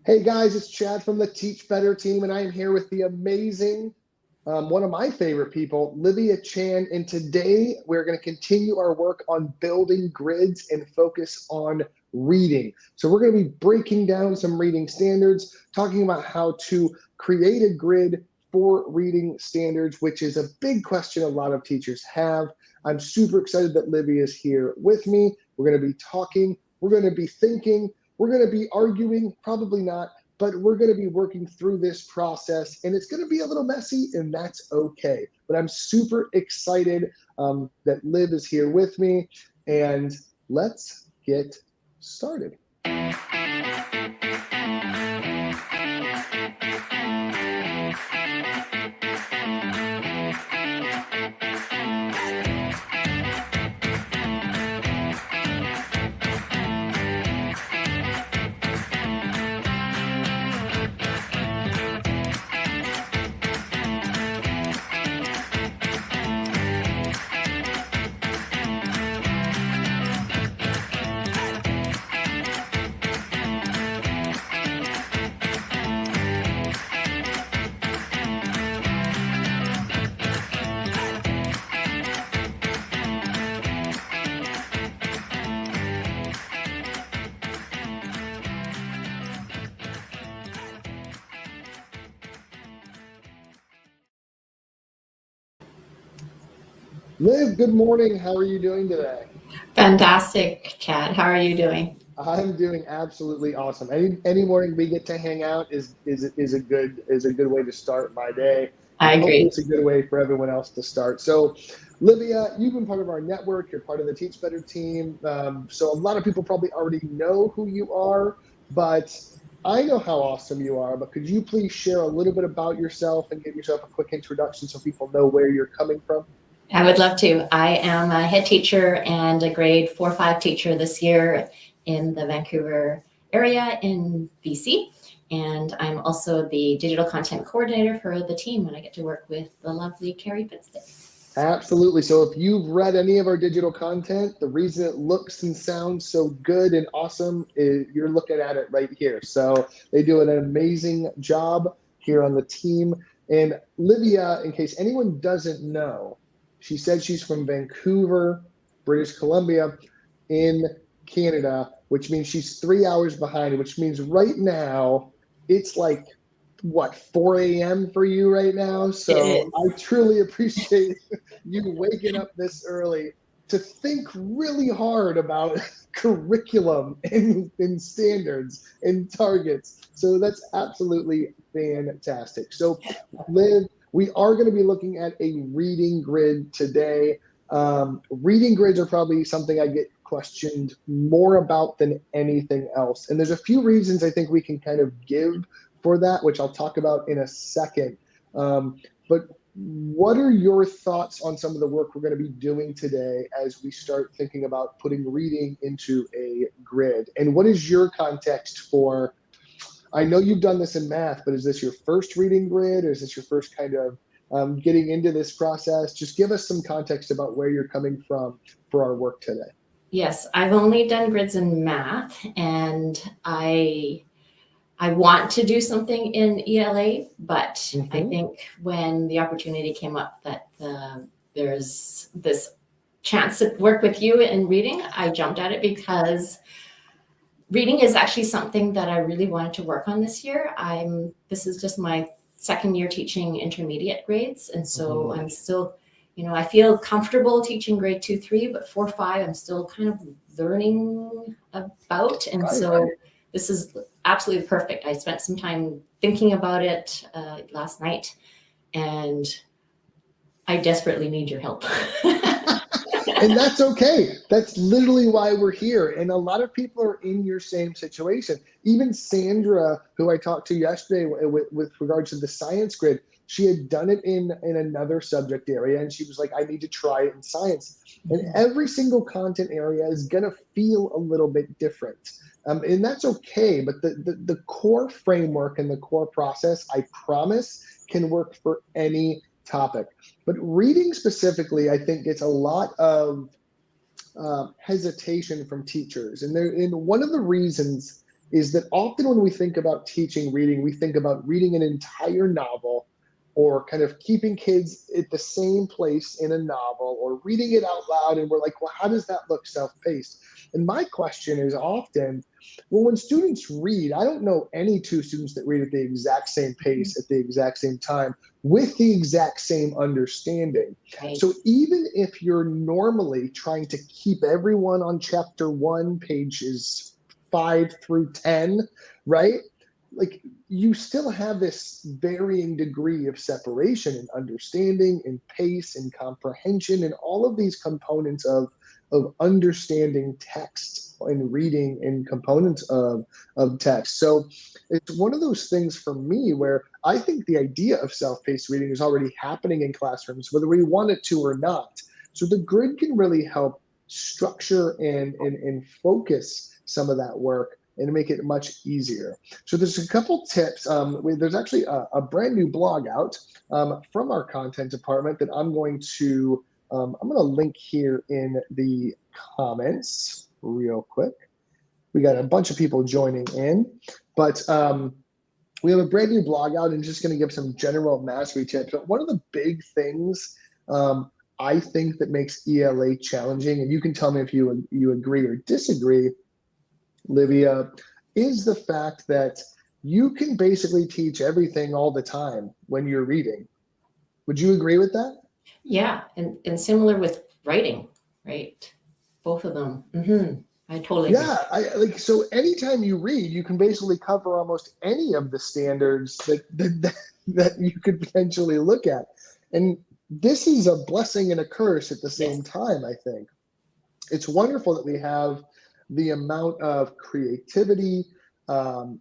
Hey guys, it's Chad from the Teach Better team, and I am here with the amazing, one of my favorite people, Livia Chan. And today we're going to continue our work on building grids and focus on reading. So we're going to be breaking down some reading standards, talking about how to create a grid for reading standards, which is a big question a lot of teachers have. I'm super excited that Livia is here with me. We're going to be talking, we're going to be thinking, we're going to be arguing, probably not, but we're going to be working through this process, and it's going to be a little messy, and that's okay. But I'm super excited that Liv is here with me, and let's get started. Liv, good morning. How are you doing today? Fantastic, Chad. How are you doing? I'm doing absolutely awesome. Any morning we get to hang out is a good way to start my day, I and hopefully agree. it's a good way for everyone else to start. So, Livia, you've been part of our network. You're part of the Teach Better team. So a lot of people probably already know who you are, but I know how awesome you are. But could you please share a little bit about yourself and give yourself a quick introduction so people know where you're coming from? I would love to. I am a head teacher and a grade 4-5 teacher this year in the Vancouver area in BC. And I'm also the digital content coordinator for the team, and I get to work with the lovely Carrie Fitzdick. Absolutely. So if you've read any of our digital content, the reason it looks and sounds so good and awesome is you're looking at it right here. So they do an amazing job here on the team. And Livia, in case anyone doesn't know, she said she's from Vancouver, British Columbia, in Canada, which means she's 3 hours behind, which means right now it's like what, 4 a.m. for you right now. It So is. I truly appreciate you waking up this early to think really hard about curriculum and standards and targets. So that's absolutely fantastic. So, Liv, we are going to be looking at a reading grid today. Reading grids are probably something I get questioned more about than anything else. And there's a few reasons I think we can kind of give for that, which I'll talk about in a second. But what are your thoughts on some of the work we're going to be doing today as we start thinking about putting reading into a grid? And what is your context for? I know you've done this in math, but is this your first reading grid, or is this your first kind of getting into this process? Just give us some context about where you're coming from for our work today. Yes, I've only done grids in math, and I want to do something in ELA, but I Mm-hmm. think when the opportunity came up that there's this chance to work with you in reading, I jumped at it because reading is actually something that I really wanted to work on this year. This is just my second year teaching intermediate grades, and so Mm-hmm. I'm still, I feel comfortable teaching grade 2, 3, but 4, 5, I'm still kind of learning about, and Right. so this is absolutely perfect. I spent some time thinking about it last night, and I desperately need your help. And that's okay. That's literally why we're here. And a lot of people are in your same situation. Even Sandra, who I talked to yesterday with regards to the science grid, she had done it in another subject area, and she was like, I need to try it in science. And every single content area is going to feel a little bit different. And that's okay. But the core framework and the core process, I promise, can work for any topic. But reading specifically, I think gets a lot of hesitation from teachers, and one of the reasons is that often when we think about teaching reading, we think about reading an entire novel or kind of keeping kids at the same place in a novel or reading it out loud. And we're like, well, how does that look self-paced? And my question is often, well, when students read, I don't know any two students that read at the exact same pace at the exact same time with the exact same understanding. Right. So even if you're normally trying to keep everyone on chapter 1, pages 5 through 10, right? Like you still have this varying degree of separation and understanding and pace and comprehension and all of these components of understanding text and reading and components of text. So it's one of those things for me where I think the idea of self-paced reading is already happening in classrooms, whether we want it to or not. So the grid can really help structure and focus some of that work and make it much easier. So there's a couple tips. There's actually a brand new blog out from our content department that I'm going to link here in the comments real quick. We got a bunch of people joining in, but we have a brand new blog out and just going to give some general mastery tips. But one of the big things I think that makes ELA challenging, and you can tell me if you agree or disagree, Livia, is the fact that you can basically teach everything all the time when you're reading. Would you agree with that? Yeah, and similar with writing, right? Both of them. I totally agree. Yeah, so anytime you read, you can basically cover almost any of the standards that you could potentially look at. And this is a blessing and a curse at the same time, I think. It's wonderful that we have the amount of creativity.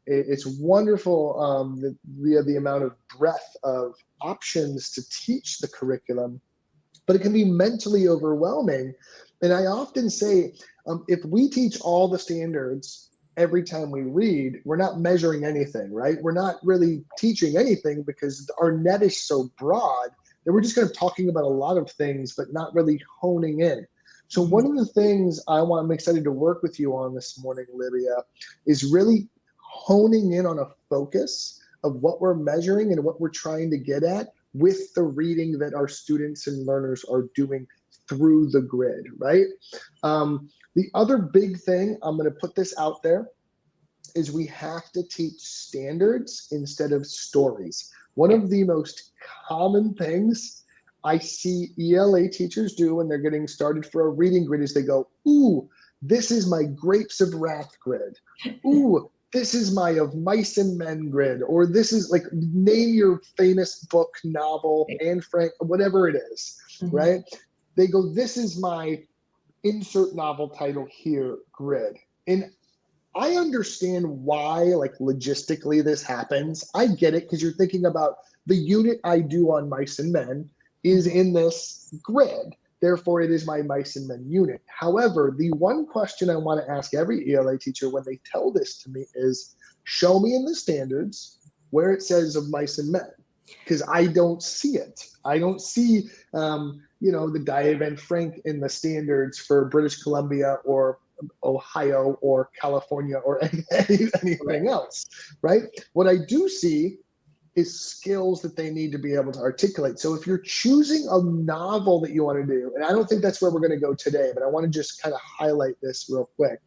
It's wonderful that we have the amount of breadth of options to teach the curriculum, but it can be mentally overwhelming. And I often say, if we teach all the standards every time we read, we're not measuring anything, right? We're not really teaching anything because our net is so broad that we're just kind of talking about a lot of things, but not really honing in. So one of the things I'm excited to work with you on this morning, Livia, is really honing in on a focus of what we're measuring and what we're trying to get at with the reading that our students and learners are doing through the grid, right? The other big thing, I'm going to put this out there, is we have to teach standards instead of stories. One of the most common things I see ELA teachers do when they're getting started for a reading grid is they go, ooh, this is my Grapes of Wrath grid. Ooh, this is my Of Mice and Men grid, or this is like, name your famous book, novel, Anne Frank, whatever it is, right? They go, this is my insert novel title here grid. And I understand why, like logistically this happens. I get it, because you're thinking about the unit I do on Mice and Men is in this grid. Therefore, it is my Mice and Men unit. However, the one question I want to ask every ELA teacher when they tell this to me is, show me in the standards where it says Of Mice and Men, because I don't see it. I don't see, the Dive and Frank in the standards for British Columbia or Ohio or California or anything else, right? What I do see is skills that they need to be able to articulate. So if you're choosing a novel that you want to do, and I don't think that's where we're going to go today, but I want to just kind of highlight this real quick.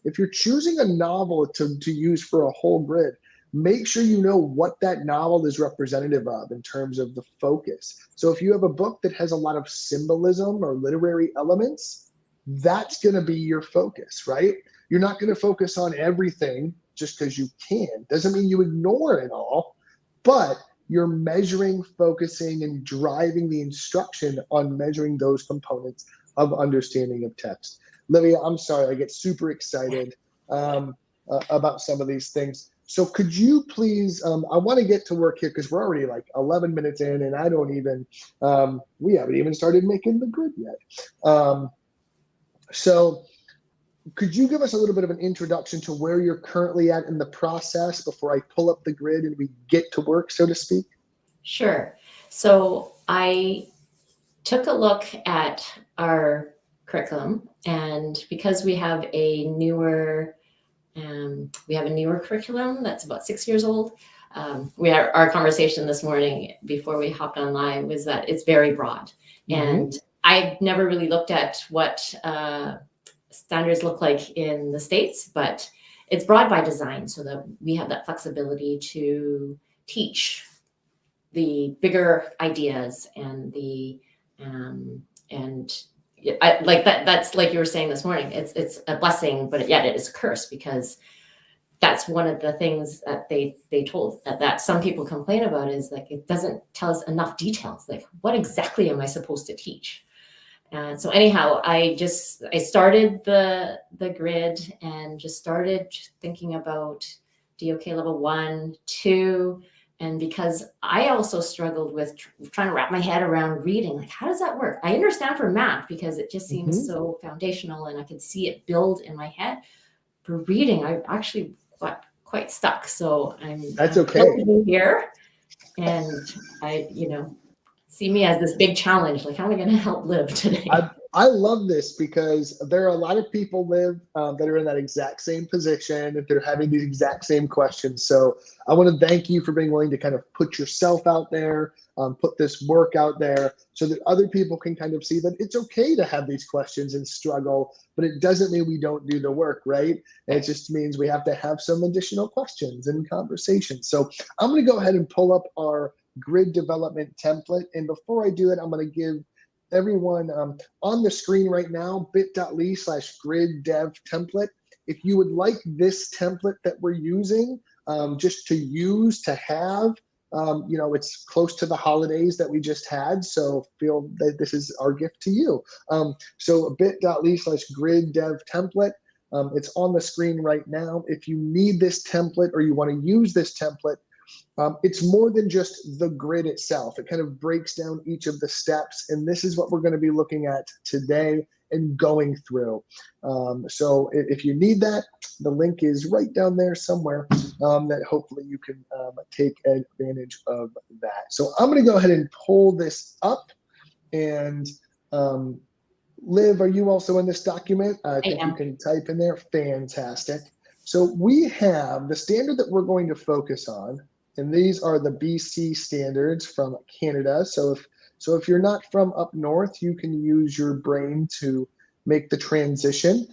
If you're choosing a novel to use for a whole grid, make sure you know what that novel is representative of in terms of the focus. So if you have a book that has a lot of symbolism or literary elements, that's going to be your focus, right? You're not going to focus on everything just because you can. Doesn't mean you ignore it all, but you're measuring, focusing, and driving the instruction on measuring those components of understanding of text. Livia, I'm sorry, I get super excited about some of these things. So could you please, I want to get to work here because we're already like 11 minutes in and I don't even, we haven't even started making the grid yet. So could you give us a little bit of an introduction to where you're currently at in the process before I pull up the grid and we get to work, so to speak? Sure. So I took a look at our curriculum, and because we have a newer We have a newer curriculum that's about 6 years old. We had our conversation this morning before we hopped on live was that it's very broad. And I never really looked at what standards look like in the States, but it's broad by design so that we have that flexibility to teach the bigger ideas and the like that. That's like you were saying this morning. It's a blessing, but yet it is a curse because that's one of the things that they told that some people complain about is like it doesn't tell us enough details. Like what exactly am I supposed to teach? So anyhow, I started the grid and just started thinking about DOK level 1, 2, and because I also struggled with trying to wrap my head around reading, like how does that work? I understand for math because it just seems so foundational and I could see it build in my head. For reading, I actually got quite stuck. So That's okay here, and I see me as this big challenge. Like, how am I going to help Liv today? I love this because there are a lot of people, Liv, that are in that exact same position if they're having these exact same questions. So I want to thank you for being willing to kind of put yourself out there, put this work out there so that other people can kind of see that it's okay to have these questions and struggle, but it doesn't mean we don't do the work, right? And it just means we have to have some additional questions and conversations. So I'm going to go ahead and pull up our grid development template. And before I do it, I'm going to give everyone on the screen right now, bit.ly/grid dev template. If you would like this template that we're using just to use, to have, it's close to the holidays that we just had. So feel that this is our gift to you. So bit.ly/grid dev template. It's on the screen right now. If you need this template or you want to use this template, it's more than just the grid itself. It kind of breaks down each of the steps, and this is what we're going to be looking at today and going through. So if you need that, the link is right down there somewhere that hopefully you can take advantage of that. So I'm going to go ahead and pull this up. And Liv, are you also in this document? I think you can type in there. Fantastic. So we have the standard that we're going to focus on. And these are the BC standards from Canada. So if you're not from up north, you can use your brain to make the transition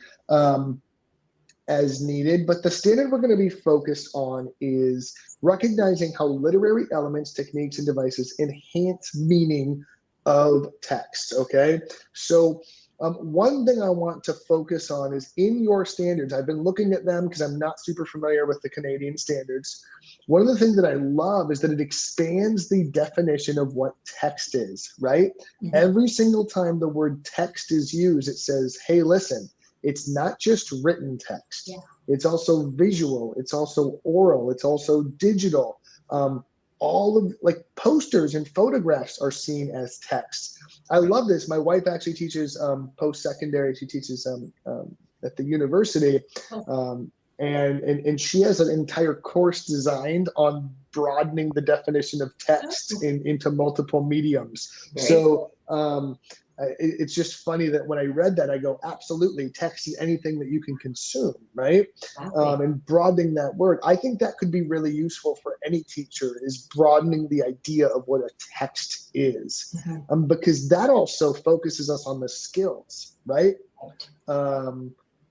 as needed. But the standard we're going to be focused on is recognizing how literary elements, techniques, and devices enhance meaning of text. Okay, so one thing I want to focus on is in your standards. I've been looking at them because I'm not super familiar with the Canadian standards. One of the things that I love is that it expands the definition of what text is, right? Every single time the word text is used, it says, hey, listen, it's not just written text. Yeah. It's also visual. It's also oral. It's also digital. All of like posters and photographs are seen as text. I love this. My wife actually teaches post-secondary. She teaches at the university. And she has an entire course designed on broadening the definition of text into multiple mediums. Very so it's just funny that when I read that, I go, absolutely, text is anything that you can consume, right? And broadening that word. I think that could be really useful for any teacher, is broadening the idea of what a text is. Because that also focuses us on the skills, right?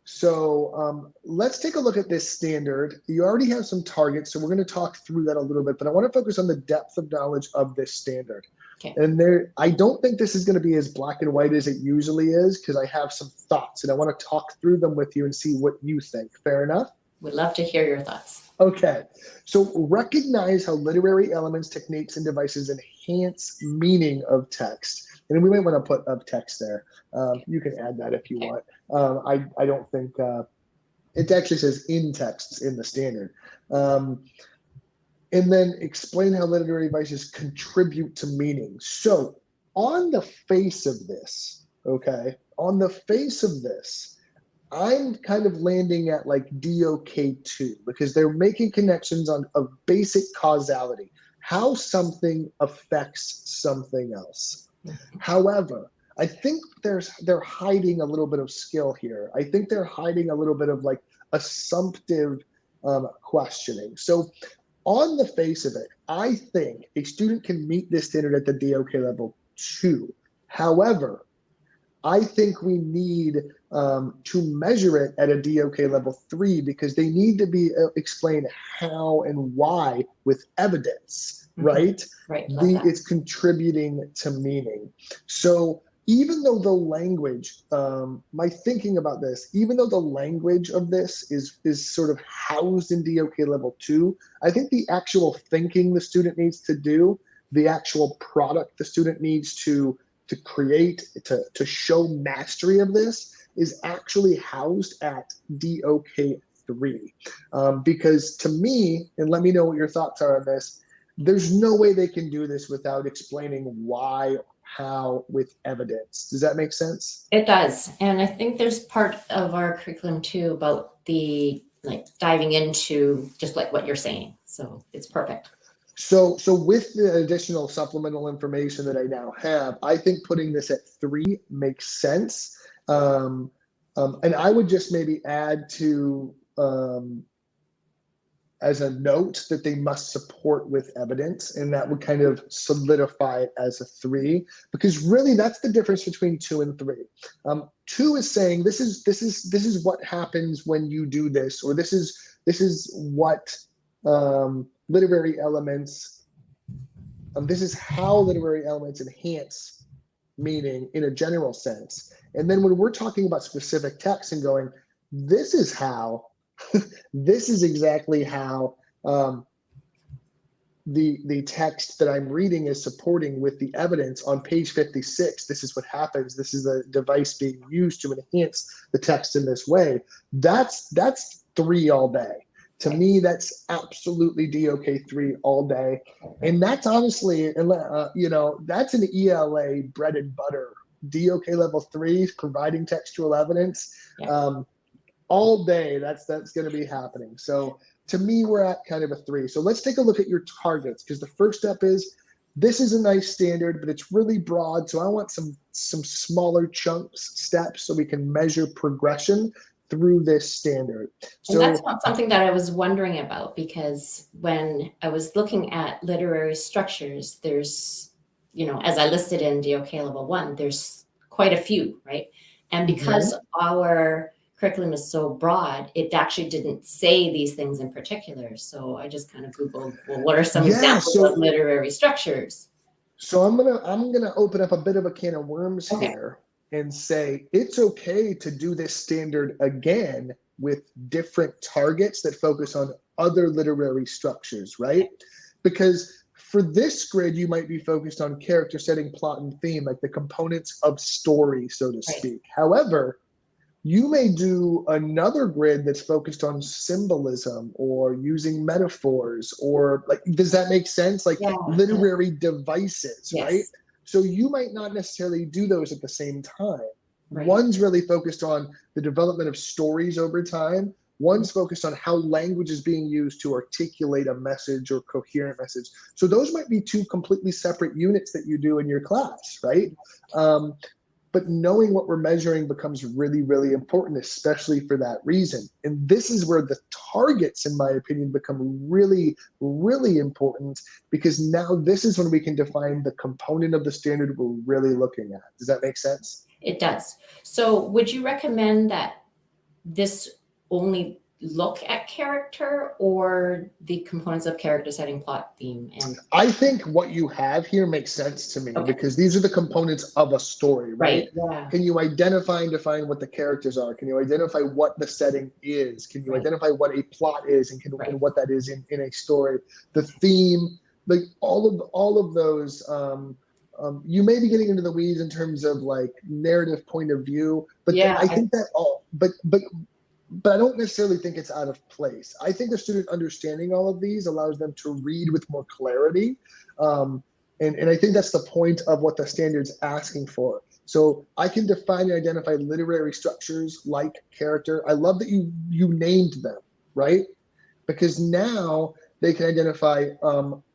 So let's take a look at this standard. You already have some targets, so we're going to talk through that a little bit, but I want to focus on the depth of knowledge of this standard. Okay. And I don't think this is going to be as black and white as it usually is, because I have some thoughts and I want to talk through them with you and see what you think. Fair enough? Would love to hear your thoughts. Okay, so recognize how literary elements, techniques, and devices enhance meaning of text. And we might want to put up text there. You can add that if you want. I don't think it actually says in texts in the standard. And then explain how literary devices contribute to meaning. So on the face of this, okay, on the face of this, I'm kind of landing at like DOK2 because they're making connections of basic causality, how something affects something else. However, I think they're hiding a little bit of skill here. I think they're hiding a little bit of like assumptive questioning. So on the face of it, I think a student can meet this standard at the DOK level 2. However, I think we need to measure it at a DOK level 3 because they need to be explained how and why with evidence, right? Right. It's contributing to meaning. So even though the language, my thinking about this, even though the language of this is sort of housed in DOK level 2, I think the actual thinking the student needs to do, the actual product the student needs to create, to show mastery of this is actually housed at DOK 3. Because to me, and let me know what your thoughts are on this, there's no way they can do this without explaining why, how, with evidence. Does that make sense? It does. And I think there's part of our curriculum too about the diving into just like what you're saying. So it's perfect. So with the additional supplemental information that I now have, I think putting this at 3 makes sense. And I would just maybe add to, as a note, that they must support with evidence, and that would kind of solidify it as a 3, because really that's the difference between 2 and 3. 2 is saying this is what happens when you do this, or this is what literary elements, this is how literary elements enhance meaning in a general sense. And then when we're talking about specific texts and going, this is how, this is exactly how the text that I'm reading is supporting with the evidence on page 56. This is what happens. This is the device being used to enhance the text in this way. That's 3 all day. To me, that's absolutely DOK 3 all day. And that's honestly, that's an ELA bread and butter. DOK level 3, providing textual evidence, all day, that's going to be happening. So to me, we're at kind of a 3. So let's take a look at your targets, because the first step is, this is a nice standard, but it's really broad. So I want some smaller steps so we can measure progression through this standard. So and that's not something that I was wondering about, because when I was looking at literary structures, there's, as I listed in DOK level 1, there's quite a few, right? And because our curriculum is so broad, it actually didn't say these things in particular. So I just kind of Googled, well, what are some examples of literary structures? So I'm gonna open up a bit of a can of worms here and say it's okay to do this standard again with different targets that focus on other literary structures, right? Because for this grid, you might be focused on character setting, plot, and theme, like the components of story, so to speak. However, you may do another grid that's focused on symbolism or using metaphors, or does that make sense? Literary devices, right? So you might not necessarily do those at the same time. One's really focused on the development of stories over time. One's focused on how language is being used to articulate a message or coherent message. So those might be 2 completely separate units that you do in your class, right? But knowing what we're measuring becomes really, really important, especially for that reason. And this is where the targets, in my opinion, become really, really important, because now this is when we can define the component of the standard we're really looking at. Does that make sense? It does. So would you recommend that this only look at character, or the components of character setting, plot, theme? And I think what you have here makes sense to me, because these are the components of a story, right? Can you identify and define what the characters are? Can you identify what the setting is? Can you identify what a plot is, and and what that is in a story? The theme, all of those. You may be getting into the weeds in terms of narrative point of view, but I think that but I don't necessarily think it's out of place. I think a student understanding all of these allows them to read with more clarity. And I think that's the point of what the standard's asking for. So I can define and identify literary structures like character. I love that you named them, right? Because now they can identify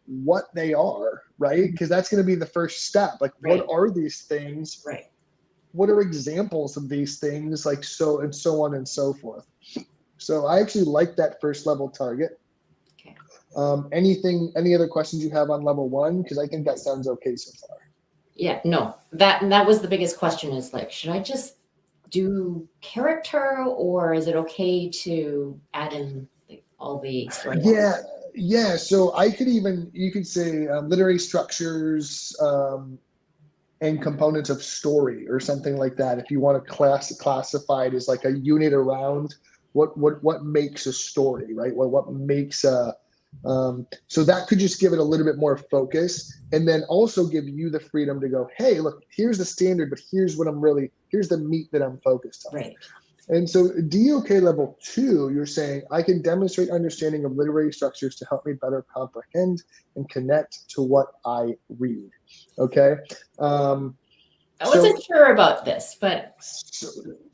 what they are, right? Because that's going to be the first step. What are these things? What are examples of these things? So on and so forth. So I actually like that first level target. Okay. Any other questions you have on level 1? Because I think that sounds okay so far. Yeah, no, that was the biggest question, is like, should I just do character, or is it okay to add in like all the story? Yeah. So you could say literary structures and components of story or something like that. If you want to classify it as like a unit around what makes a story, right? What makes a so that could just give it a little bit more focus, and then also give you the freedom to go, hey, look, here's the standard, but here's the meat that I'm focused on. Right. And so DOK level 2, you're saying, I can demonstrate understanding of literary structures to help me better comprehend and connect to what I read. Okay. I wasn't sure about this, but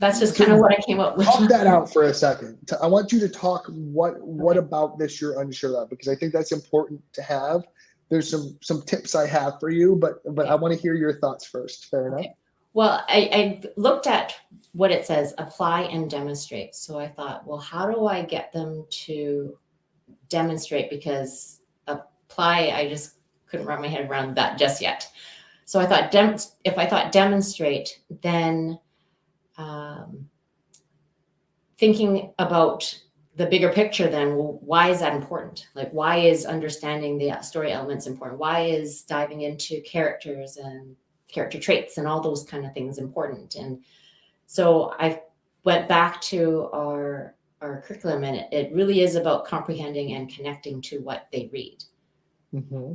that's just kind of what I came up with. Talk that out for a second. I want you to talk what about this you're unsure of, because I think that's important to have. There's some tips I have for you, but I want to hear your thoughts first. Fair enough? Well, I looked at what it says, apply and demonstrate. So I thought, well, how do I get them to demonstrate? Because apply, I just couldn't wrap my head around that just yet. So I thought, if I thought demonstrate, then thinking about the bigger picture, then, well, why is that important? Like, why is understanding the story elements important? Why is diving into characters and character traits and all those kind of things important? And so I went back to our curriculum, and it really is about comprehending and connecting to what they read. Mm-hmm.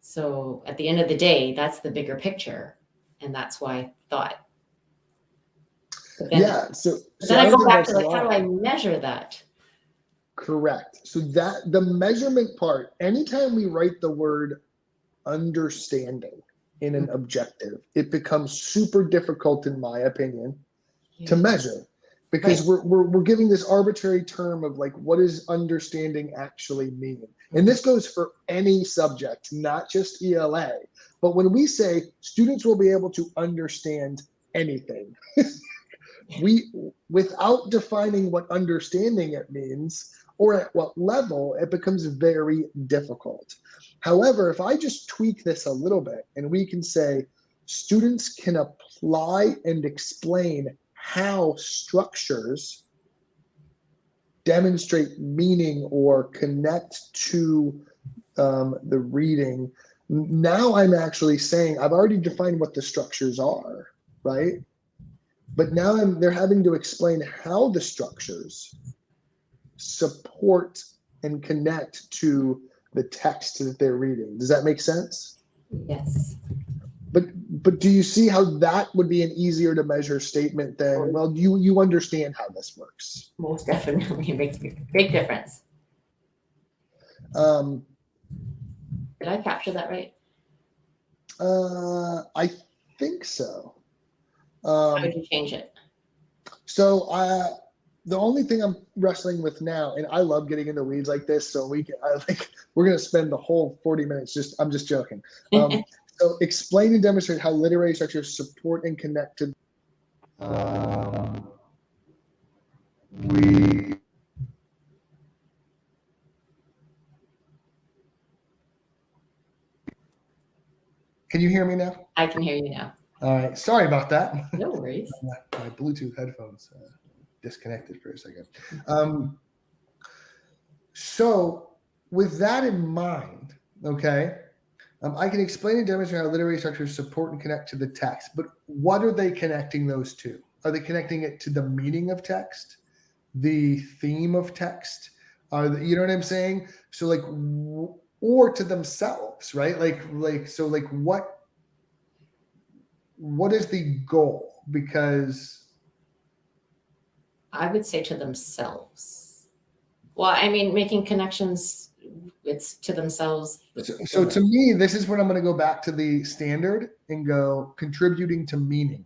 So at the end of the day, that's the bigger picture, and that's why I thought. So then I go back to, like, how do I measure that? Correct. So that the measurement part, anytime we write the word understanding in an objective, it becomes super difficult, in my opinion, to measure, because we're giving this arbitrary term of like, what does understanding actually mean? And this goes for any subject, not just ELA. But when we say students will be able to understand anything, without defining what understanding it means or at what level, it becomes very difficult. However, if I just tweak this a little bit, and we can say students can apply and explain how structures demonstrate meaning or connect to the reading. Now I'm actually saying I've already defined what the structures are, right? But now they're having to explain how the structures support and connect to the text that they're reading. Does that make sense? Yes. But do you see how that would be an easier to measure statement than, well, you understand how this works? Most definitely. It makes a big difference. Did I capture that right? I think so. How did you change it? So the only thing I'm wrestling with now, and I love getting in the weeds like this, so we're gonna spend the whole 40 minutes I'm just joking. So explain and demonstrate how literary structures support and connect to. Can you hear me now? I can hear you now. All right. Sorry about that. No worries. My Bluetooth headphones disconnected for a second. So with that in mind, okay, I can explain and demonstrate how literary structures support and connect to the text, but what are they connecting those to? Are they connecting it to the meaning of text, the theme of text? You know what I'm saying? So like, or to themselves, right? So what is the goal? Because I would say to themselves. Well, I mean, making connections, it's to themselves. So to me, this is when I'm going to go back to the standard and go contributing to meaning.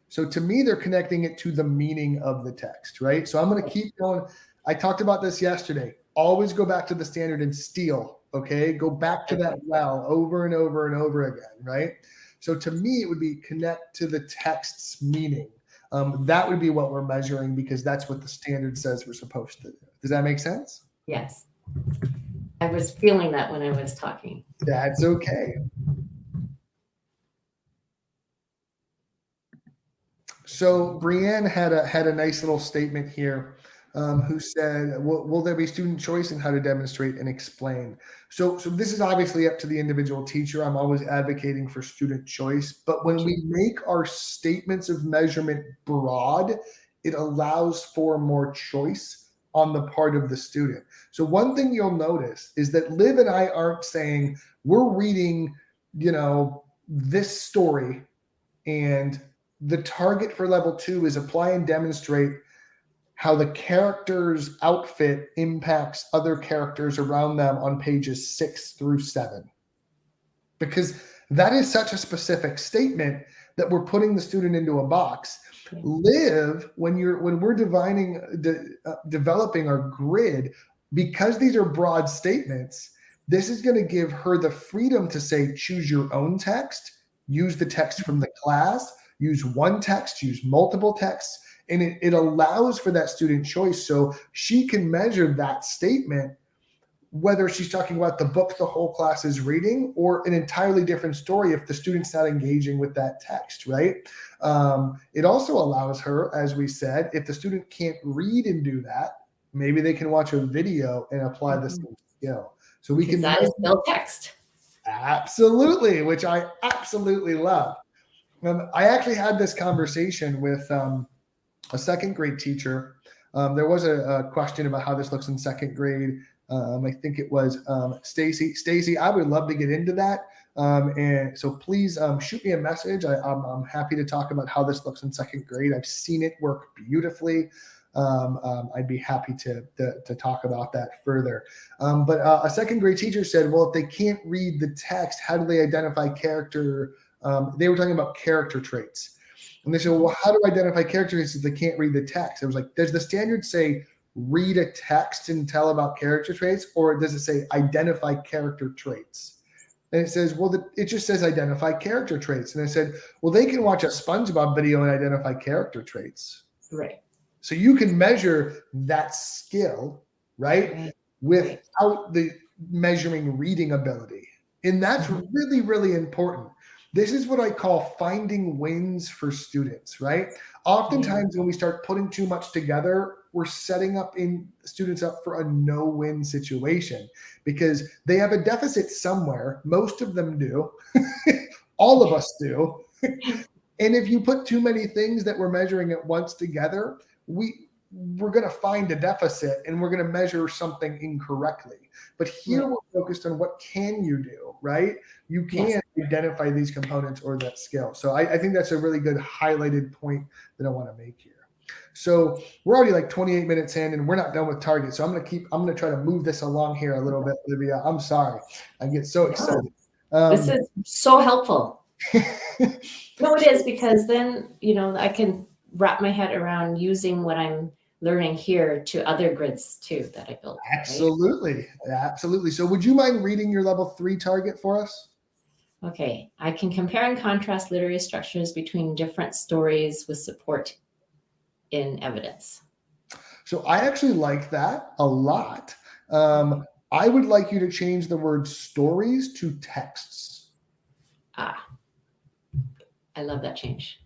So to me, they're connecting it to the meaning of the text, right? So I'm going to keep going. I talked about this yesterday. Always go back to the standard and steal, okay? Go back to that well over and over and over again, right? So to me, it would be connect to the text's meaning. that would be what we're measuring because that's what the standard says we're supposed to do. Does that make sense? Yes. I was feeling that when I was talking. That's okay. So Brianne had a nice little statement here, who said, will there be student choice in how to demonstrate and explain? So this is obviously up to the individual teacher. I'm always advocating for student choice, but when we make our statements of measurement broad, it allows for more choice on the part of the student. So one thing you'll notice is that Liv and I aren't saying we're reading, this story and the target for level 2 is apply and demonstrate how the character's outfit impacts other characters around them on pages 6 through 7. Because that is such a specific statement that we're putting the student into a box. Liv, when we're developing our grid, because these are broad statements, this is going to give her the freedom to say, choose your own text, use the text from the class, use one text, use multiple texts, and it allows for that student choice. So she can measure that statement, whether she's talking about the book the whole class is reading or an entirely different story if the student's not engaging with that text, right? It also allows her, as we said, if the student can't read and do that, maybe they can watch a video and apply the same skill. So we can— that is still text. Absolutely, which I absolutely love. I actually had this conversation with a second grade teacher. There was a question about how this looks in second grade. I think it was Stacy. Stacy, I would love to get into that. And so please shoot me a message. I'm happy to talk about how this looks in second grade. I've seen it work beautifully. I'd be happy to talk about that further. But a second grade teacher said, well, if they can't read the text, how do they identify character? They were talking about character traits. And they said, well, how do I identify character traits if they can't read the text? I was like, does the standard say read a text and tell about character traits, or does it say identify character traits? And it says, well, it just says identify character traits. And I said, well, they can watch a SpongeBob video and identify character traits. Right. So you can measure that skill, right? Without the measuring reading ability. And that's really, really important. This is what I call finding wins for students, right? Oftentimes when we start putting too much together, we're setting up students up for a no-win situation because they have a deficit somewhere. Most of them do. All of us do. And if you put too many things that we're measuring at once together, we're going to find a deficit and we're going to measure something incorrectly. But here we're focused on what can you do, right? You can identify these components or that skill. So I think that's a really good highlighted point that I want to make here. So we're already like 28 minutes in and we're not done with target. So I'm going to try to move this along here a little bit, Olivia. I'm sorry. I get so excited. This is so helpful. No, it is, because then, I can wrap my head around using what I'm learning here to other grids too that I built. Absolutely. Right? Absolutely. So would you mind reading your level 3 target for us? Okay. I can compare and contrast literary structures between different stories with support in evidence. So I actually like that a lot. I would like you to change the word stories to texts. I love that change.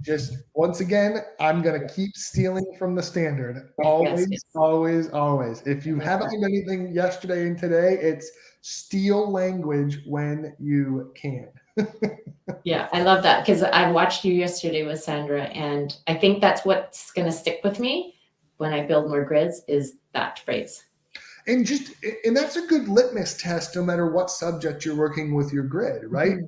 Just once again, I'm going to keep stealing from the standard. Always, always, always. If you haven't learned anything yesterday and today, it's steal language when you can. Yeah, I love that because I watched you yesterday with Sandra, and I think that's what's going to stick with me when I build more grids is that phrase. And that's a good litmus test no matter what subject you're working with your grid, right?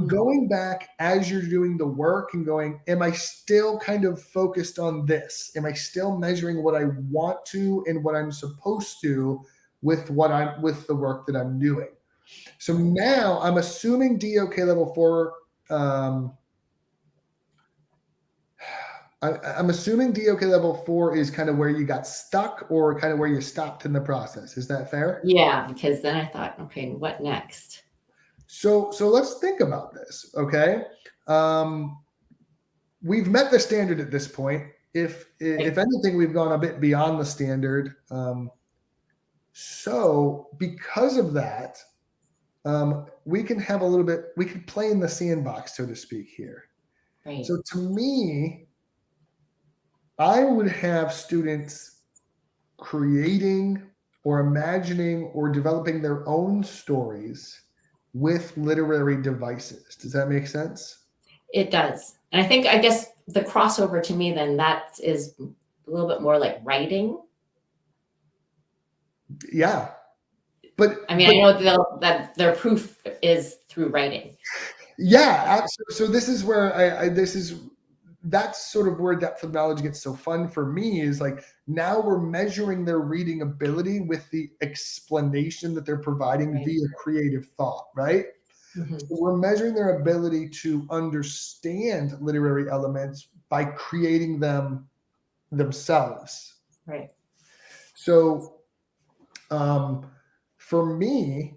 Going back as you're doing the work and going, am I still kind of focused on this? Am I still measuring what I want to and what I'm supposed to with the work that I'm doing? So now I'm assuming DOK level 4. I'm assuming DOK level 4 is kind of where you got stuck or kind of where you stopped in the process. Is that fair? Yeah, because then I thought, okay, what next? So let's think about this, okay? we've met the standard at this point. If anything, we've gone a bit beyond the standard. So because of that, we can have a little bit, we can play in the sandbox, so to speak, here. Right. So to me, I would have students creating or imagining or developing their own stories with literary devices. Does that make sense? It does. And I guess the crossover to me then that is a little bit more like writing. Yeah. But I mean, I know that their proof is through writing. Yeah. So this is where that's sort of where depth of knowledge gets so fun for me, is like, now we're measuring their reading ability with the explanation that they're providing Right. via creative thought, right? Mm-hmm. So we're measuring their ability to understand literary elements by creating them themselves. Right. So for me,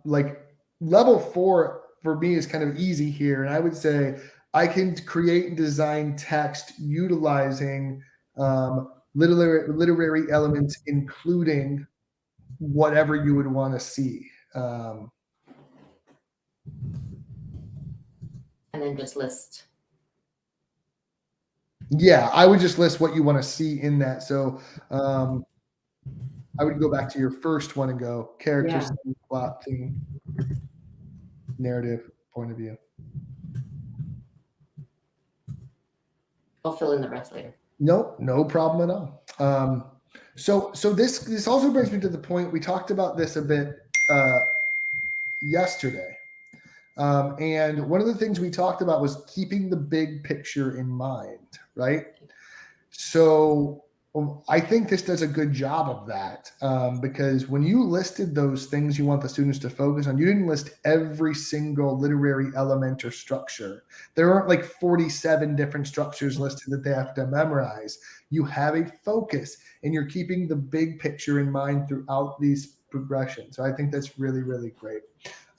like level 4 for me is kind of easy here. And I would say I can create and design text utilizing literary elements, including whatever you would want to see. And then just list. Yeah, I would just list what you want to see in that. So I would go back to your first one and go characters, plot, theme, narrative, point of view. I'll fill in the rest later. Nope, no problem at all. So this also brings me to the point, we talked about this a bit yesterday. And one of the things we talked about was keeping the big picture in mind, right? So I think this does a good job of that, because when you listed those things you want the students to focus on, you didn't list every single literary element or structure. There aren't like 47 different structures listed that they have to memorize. You have a focus and you're keeping the big picture in mind throughout these progressions. So I think that's really, really great.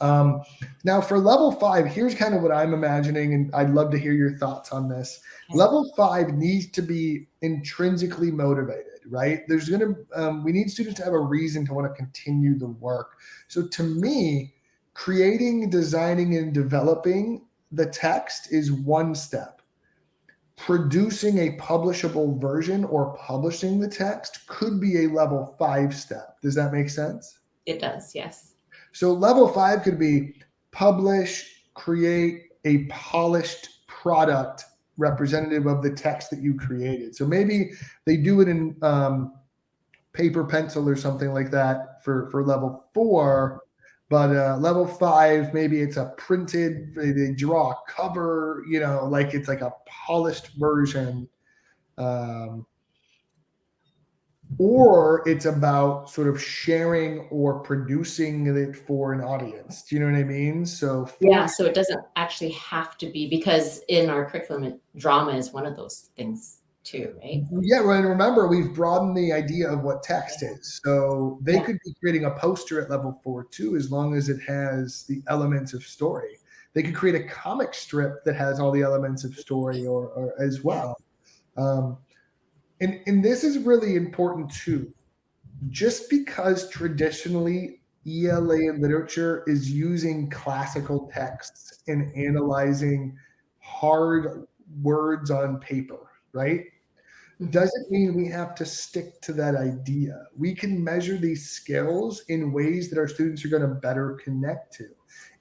Now for level 5, here's kind of what I'm imagining, and I'd love to hear your thoughts on this. Okay. Level 5 needs to be intrinsically motivated, right? We need students to have a reason to want to continue the work. So to me, creating, designing, and developing the text is one step. Producing a publishable version or publishing the text could be a level 5 step. Does that make sense? It does, yes. So level 5 could be publish, create a polished product representative of the text that you created. So maybe they do it in paper, pencil, or something like that for level 4. But level 5, maybe it's a printed, they draw a cover, like it's like a polished version. Or it's about sort of sharing or producing it for an audience. Do you know what I mean? So so it doesn't actually have to be, because in our curriculum, drama is one of those things too, right? Yeah, well, and remember, we've broadened the idea of what text is. So they could be creating a poster at level 4 too, as long as it has the elements of story. They could create a comic strip that has all the elements of story or as well. And this is really important too. Just because traditionally ELA in literature is using classical texts and analyzing hard words on paper, right? Doesn't mean we have to stick to that idea. We can measure these skills in ways that our students are going to better connect to.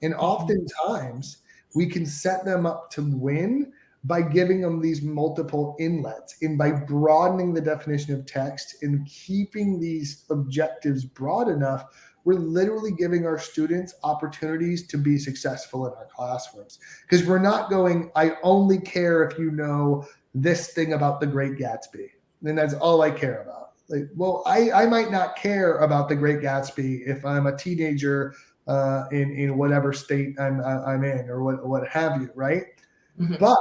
And oftentimes we can set them up to win by giving them these multiple inlets, and by broadening the definition of text and keeping these objectives broad enough, we're literally giving our students opportunities to be successful in our classrooms. Because we're not going, I only care if you know this thing about The Great Gatsby, and that's all I care about. Like, well, I might not care about The Great Gatsby if I'm a teenager in whatever state I'm in, or what have you, right? Mm-hmm. But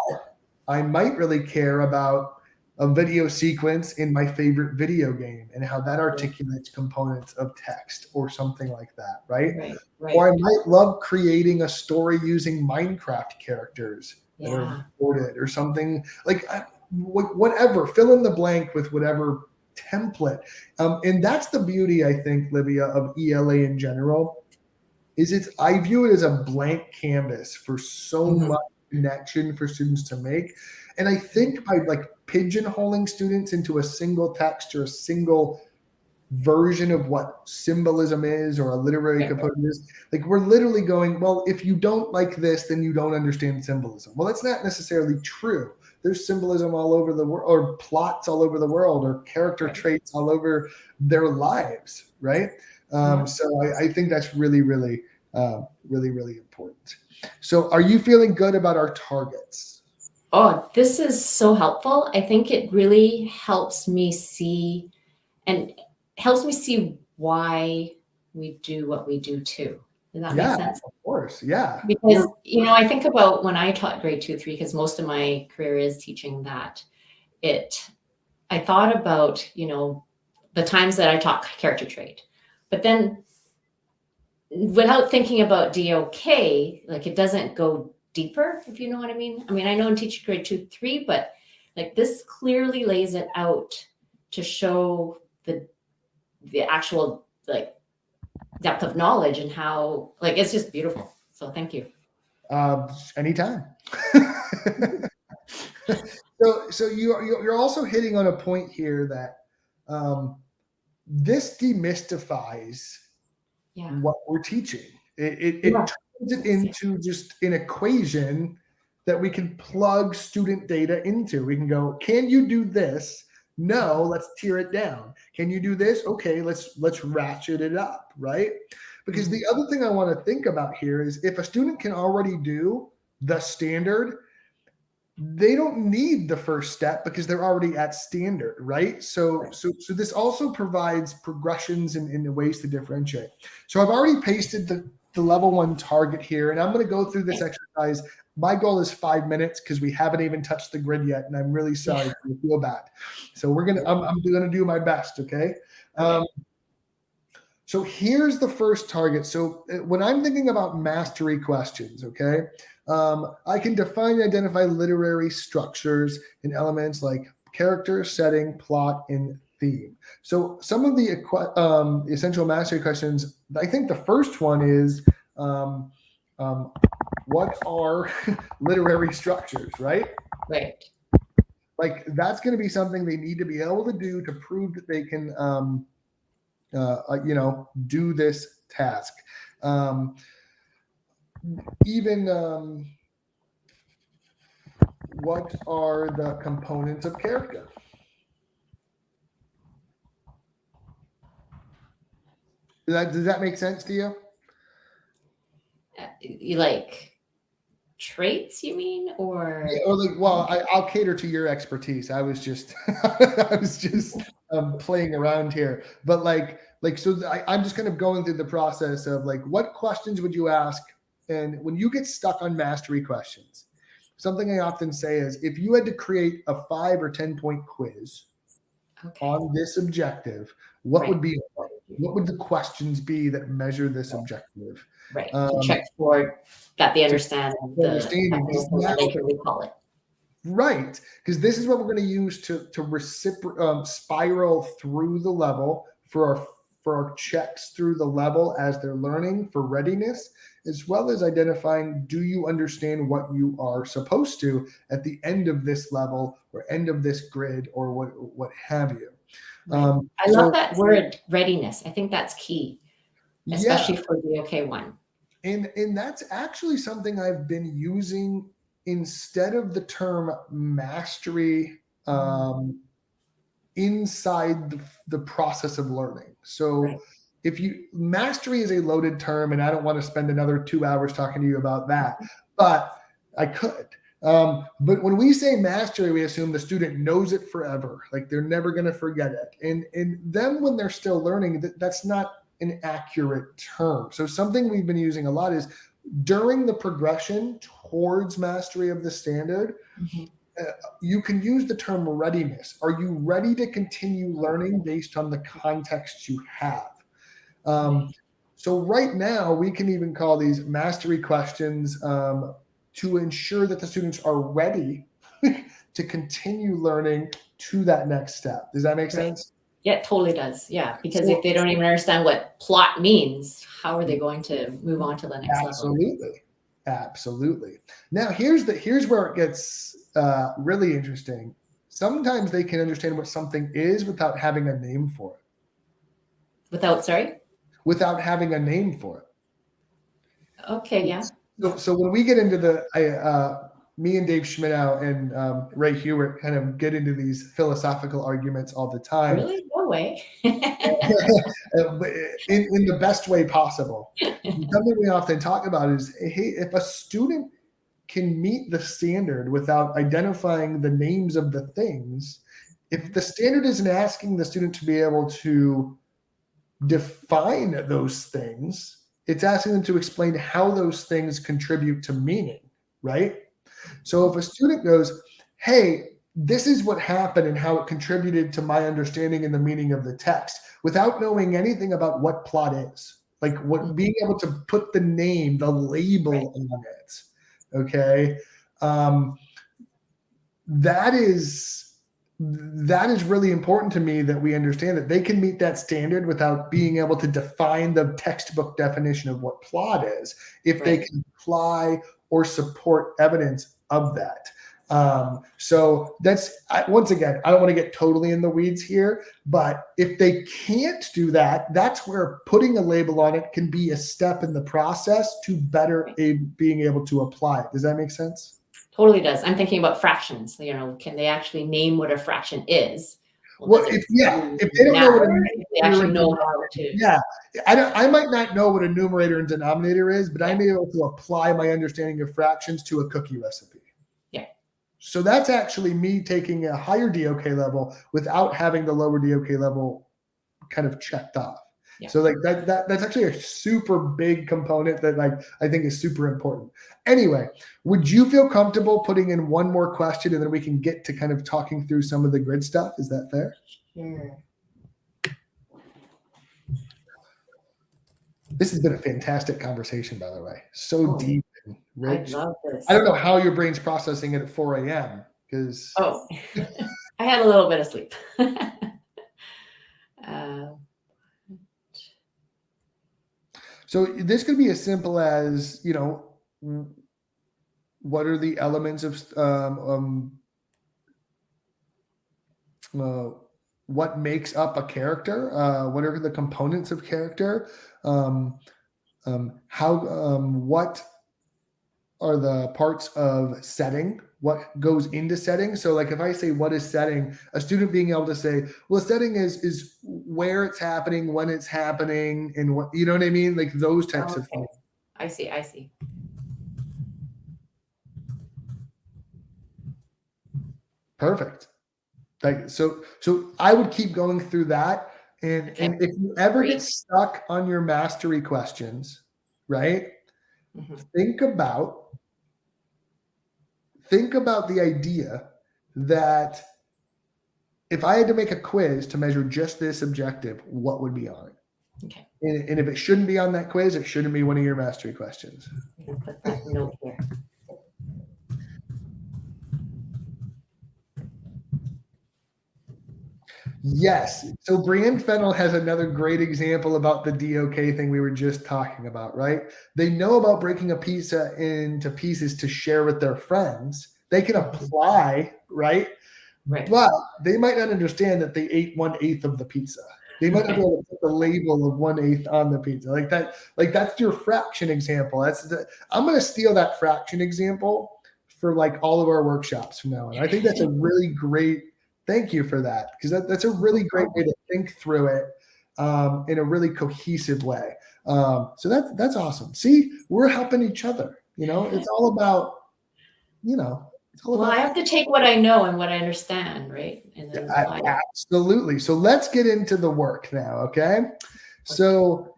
I might really care about a video sequence in my favorite video game and how that articulates components of text or something like that, right? Right. Or I might love creating a story using Minecraft characters that are Yeah. recorded or something like whatever, fill in the blank with whatever template. And that's the beauty, I think, Livia, of ELA in general, is I view it as a blank canvas for so Mhm. much connection for students to make. And I think by like pigeonholing students into a single text or a single version of what symbolism is or a literary component is, like we're literally going, well, if you don't like this, then you don't understand symbolism. Well, that's not necessarily true. There's symbolism all over the world, or plots all over the world, or character traits all over their lives, right? So I think that's really, really, really important. So are you feeling good about our targets? Oh, this is so helpful. I think it really helps me see why we do what we do too. Does that make sense? Of course. Yeah. Because, I think about when I taught grade 2, 3, because most of my career is teaching that, I thought about, the times that I taught character trait, but then without thinking about DOK, like it doesn't go deeper, if you know what I mean. I mean, I know in teaching grade 2, 3, but like this clearly lays it out to show the actual like depth of knowledge and how like it's just beautiful. So thank you. Anytime. So you're also hitting on a point here that this demystifies what we're teaching. It turns it into just an equation that we can plug student data into. We can go, can you do this? No, let's tear it down. Can you do this? Okay, let's ratchet it up, right? Because the other thing I want to think about here is if a student can already do the standard, they don't need the first step because they're already at standard, right? So this also provides progressions in ways to differentiate. So I've already pasted the level 1 target here, and I'm going to go through this exercise. My goal is 5 minutes because we haven't even touched the grid yet, and I'm really sorry. I feel bad. So I'm going to do my best, okay? So here's the first target. So when I'm thinking about mastery questions, okay, I can define and identify literary structures and elements like character, setting, plot, and theme. So some of the essential mastery questions, I think the first one is, what are literary structures, right? Right. Like that's going to be something they need to be able to do to prove that they can do this task. What are the components of character? Does that make sense to you? You like traits, you mean, or? Yeah, or like, well, I'll cater to your expertise. I was just playing around here, but so I'm just kind of going through the process of like, what questions would you ask? And when you get stuck on mastery questions, something I often say is, if you had to create a 5 or 10 point quiz on this objective, what would the questions be that measure this objective? Right. To check for that they understand understanding. They can recall it. Right, because this is what we're going to use to spiral through the level for our checks through the level as they're learning for readiness, as well as identifying, do you understand what you are supposed to at the end of this level or end of this grid or what have you. Right. I love that word, readiness. I think that's key, especially for the OK one. And that's actually something I've been using instead of the term mastery inside the process of learning. So mastery is a loaded term, and I don't want to spend another 2 hours talking to you about that, but I could. But when we say mastery, we assume the student knows it forever, like they're never going to forget it. And then when they're still learning, that's not an accurate term. So something we've been using a lot is during the progression towards mastery of the standard, you can use the term readiness. Are you ready to continue learning based on the context you have? So right now we can even call these mastery questions to ensure that the students are ready to continue learning to that next step. Does that make sense? Yeah, it totally does. Yeah, because if they don't even understand what plot means, how are they going to move on to the next level? Absolutely. Now here's where it gets really interesting. Sometimes they can understand what something is without having a name for it. Without having a name for it. Okay, yeah. So when we get into me and Dave Schmidow and Ray Hewitt kind of get into these philosophical arguments all the time. Really? No way. in the best way possible. Something we often talk about is, hey, if a student can meet the standard without identifying the names of the things, if the standard isn't asking the student to be able to define those things, it's asking them to explain how those things contribute to meaning, right? So if a student goes, hey, this is what happened and how it contributed to my understanding and the meaning of the text, without knowing anything about what plot is, like what being able to put the name, the label on it, okay? That is really important to me, that we understand that they can meet that standard without being able to define the textbook definition of what plot is, if they can apply or support evidence of that. So that's, once again, I don't want to get totally in the weeds here, but if they can't do that, that's where putting a label on it can be a step in the process to better being able to apply it. Does that make sense? Totally does. I'm thinking about fractions. Can they actually name what a fraction is? Well, if they don't know what they actually know how to. Yeah, I might not know what a numerator and denominator is, but I'm able to apply my understanding of fractions to a cookie recipe. Yeah. So that's actually me taking a higher DOK level without having the lower DOK level kind of checked off. Yeah. So like that's actually a super big component that I think is super important. Anyway, would you feel comfortable putting in one more question and then we can get to kind of talking through some of the grid stuff? Is that fair? Sure. This has been a fantastic conversation, by the way. So deep and rich. I love this. I don't know how your brain's processing it at 4 a.m. because I had a little bit of sleep. So this could be as simple as, what are the elements of what makes up a character? What are the components of character? What are the parts of setting? What goes into setting? So like if I say what is setting, a student being able to say, well, setting is where it's happening, when it's happening, and what, you know what I mean? Like those types of things. I see. Perfect. Like so I would keep going through that. And if you ever get stuck on your mastery questions, right? Mm-hmm. Think about the idea that if I had to make a quiz to measure just this objective, what would be on it? Okay. And if it shouldn't be on that quiz, it shouldn't be one of your mastery questions. I'm going to put that note here. Yes. So Brienne Fennell has another great example about the DOK thing we were just talking about, right? They know about breaking a pizza into pieces to share with their friends. They can apply, right? But they might not understand that they ate 1/8 of the pizza. They might not be able to put the label of 1/8 on the pizza. Like that's your fraction example. I'm going to steal that fraction example for like all of our workshops from now on. I think that's a really great. Thank you for that, because that's a really great way to think through it in a really cohesive way. So that's awesome. See, we're helping each other. It's all about, I have to take what I know and what I understand, right? And then absolutely. So let's get into the work now, okay? So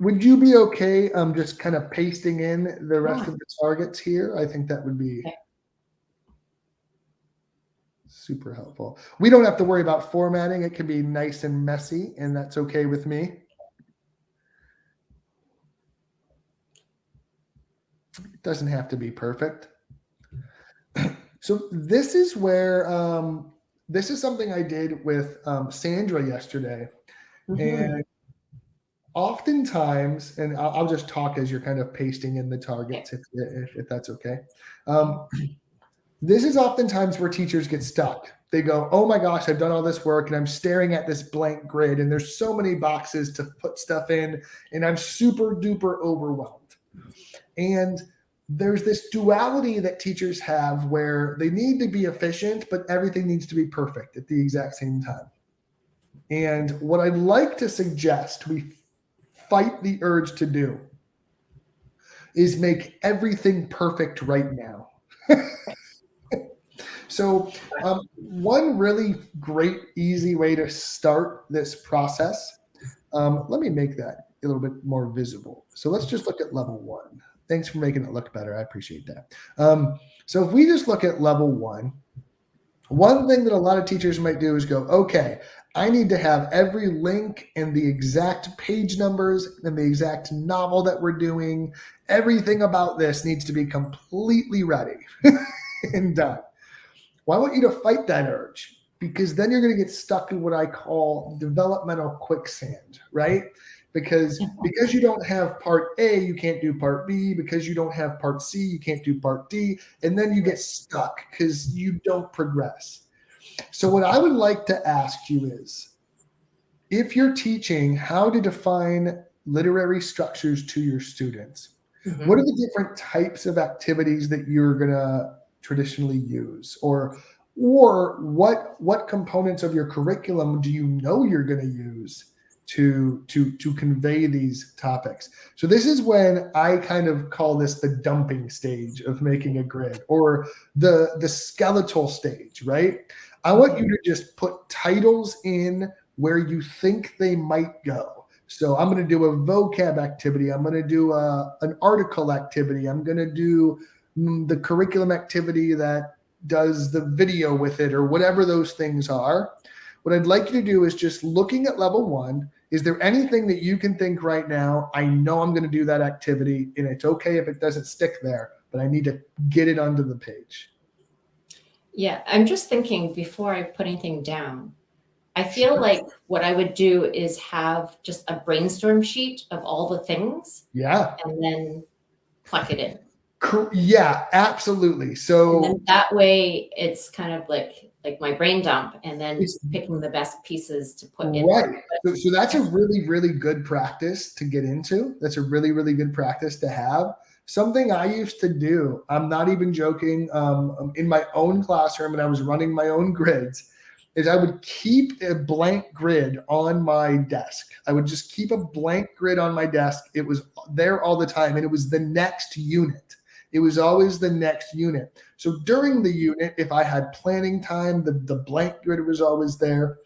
would you be okay just kind of pasting in the rest of the targets here? I think that would be super helpful. We don't have to worry about formatting. It can be nice and messy, and that's okay with me. It doesn't have to be perfect. So this is where this is something I did with Sandra yesterday. Mhm. And oftentimes, and I'll just talk as you're kind of pasting in the Okay. targets, if that's okay. This is oftentimes where teachers get stuck. They go, oh my gosh, I've done all this work and I'm staring at this blank grid and there's so many boxes to put stuff in and I'm super duper overwhelmed. And there's this duality that teachers have where they need to be efficient, but everything needs to be perfect at the exact same time. And what I'd like to suggest we fight the urge to do is make everything perfect right now. So, one really great, easy way to start this process, let me make that a little bit more visible. So, let's just look at level 1. Thanks for making it look better. I appreciate that. So, if we just look at level 1, one thing that a lot of teachers might do is go, okay, I need to have every link and the exact page numbers and the exact novel that we're doing. Everything about this needs to be completely ready and done. Well, I want you to fight that urge because then you're going to get stuck in what I call developmental quicksand, right? Because you don't have part A, you can't do part B. Because you don't have part C, you can't do part D. And then you get stuck because you don't progress. So what I would like to ask you is, if you're teaching how to define literary structures to your students, Mhm. what are the different types of activities that you're going to traditionally use? Or what components of your curriculum do you know you're going to use to convey these topics? So this is when I kind of call this the dumping stage of making a grid, or the skeletal stage, right? I want you to just put titles in where you think they might go. So I'm going to do a vocab activity. I'm going to do an article activity. I'm going to do the curriculum activity that does the video with it, or whatever those things are. What I'd like you to do is just looking at level 1. Is there anything that you can think right now? I know I'm going to do that activity, and it's okay if it doesn't stick there, but I need to get it onto the page. Yeah, I'm just thinking before I put anything down. I feel Sure. like what I would do is have just a brainstorm sheet of all the things Yeah. and then plug it in. Yeah, absolutely. And So then that way it's kind of like my brain dump and then it's picking the best pieces to put in. right. So that's a really, really good practice to get into. That's a really, really good practice to have. Something I used to do, I'm not even joking, in my own classroom, and I was running my own grids, is I would keep a blank grid on my desk. I would just keep a blank grid on my desk. It was there all the time, and it was the next unit. It was always the next unit. So during the unit, if I had planning time, the blank grid was always there.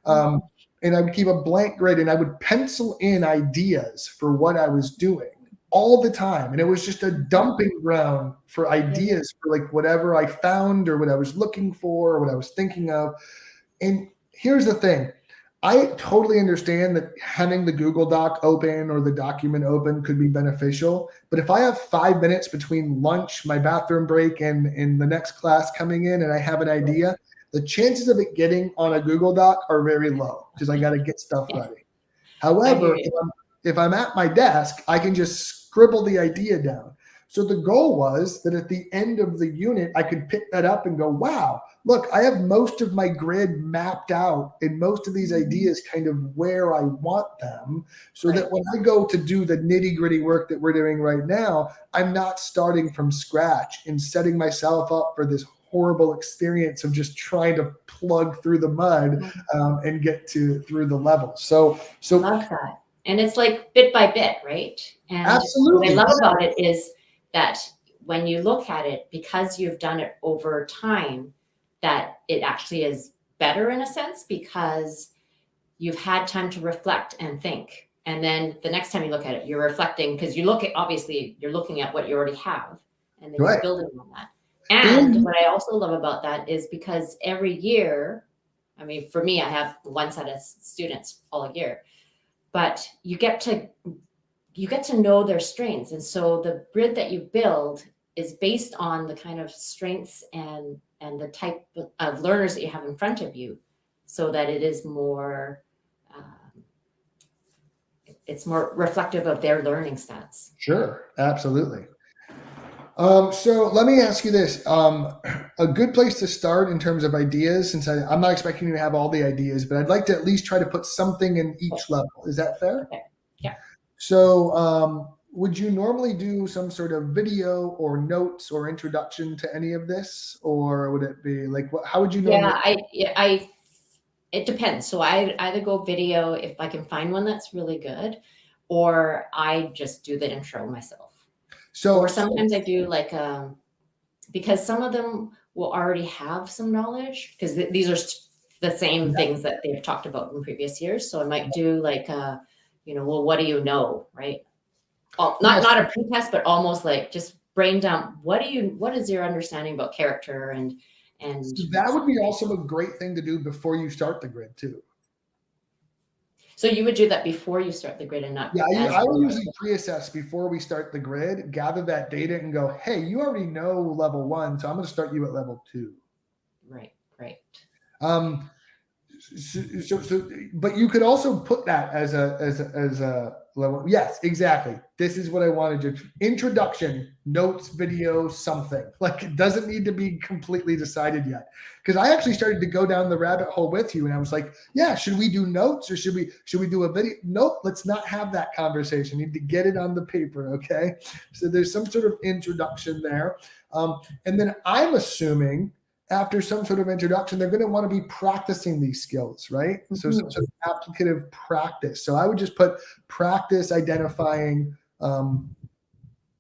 And I would keep a blank grid and I would pencil in ideas for what I was doing all the time. And it was just a dumping ground for ideas for like whatever I found or what I was looking for or what I was thinking of. And here's the thing. I totally understand that having the Google Doc open or the document open could be beneficial. But if I have 5 minutes between lunch, my bathroom break, and the next class coming in, and I have an idea, the chances of it getting on a Google Doc are very low because I got to get stuff ready. I hear However, you. if I'm at my desk, I can just scribble the idea down. So the goal was that at the end of the unit, I could pick that up and go, wow, look, I have most of my grid mapped out and most of these ideas kind of where I want them, so that when I go to do the nitty gritty work that we're doing right now, I'm not starting from scratch and setting myself up for this horrible experience of just trying to plug through the mud and get through the level. So Love that. And it's like bit by bit, right? And absolutely. what I love about it is that when you look at it, because you've done it over time, that it actually is better in a sense because you've had time to reflect and think. And then the next time you look at it, you're reflecting because you look at, obviously, you're looking at what you already have and then Right. you're building on that. And what I also love about that is because every year, I mean, for me, I have one set of students all year, but you get to you get to know their strengths. And so the grid that you build is based on the kind of strengths and the type of learners that you have in front of you, so that it is more it's more reflective of their learning stats. Sure, absolutely. So let me ask you this. A good place to start in terms of ideas, since I'm not expecting you to have all the ideas, but I'd like to at least try to put something in each level. Is that fair? Okay. Yeah. So would you normally do some sort of video or notes or introduction to any of this? Or would it be like, how would you normally? Yeah, it depends. So I either go video if I can find one that's really good, or I just do the intro myself. So Or sometimes I do like because some of them will already have some knowledge, because these are the same things that they've talked about in previous years. So I might do like well, what do you know, right? Not a pretest, but almost like just brain dump. What is your understanding about character and so that would be also a great thing to do before you start the grid too. So you would do that before you start the grid and not. Yeah, I will usually pre-assess before we start the grid, gather that data and go, hey, you already know level 1, so I'm going to start you at level 2. Right. But you could also put that as a level. Yes, exactly. This is what I wanted to. Introduction, notes, video, something. Like, it doesn't need to be completely decided yet. Because I actually started to go down the rabbit hole with you, and I was like, yeah, should we do notes or should we do a video? Nope, let's not have that conversation. We need to get it on the paper, okay? So there's some sort of introduction there. And then I'm assuming after some sort of introduction, they're going to want to be practicing these skills, right? Mm-hmm. So some sort of applicative practice. So I would just put practice identifying.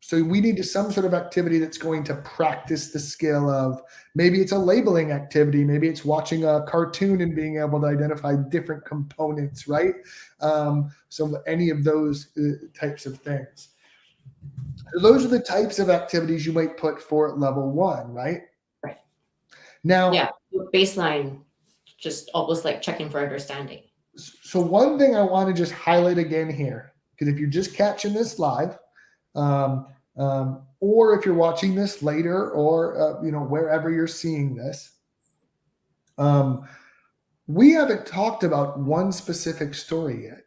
So we need some sort of activity that's going to practice the skill of, maybe it's a labeling activity, maybe it's watching a cartoon and being able to identify different components, right? So any of those types of things. Those are the types of activities you might put for level 1, right? Now, yeah, baseline, just almost like checking for understanding. So one thing I want to just highlight again here, because if you're just catching this live, or if you're watching this later, or wherever you're seeing this, we haven't talked about one specific story yet.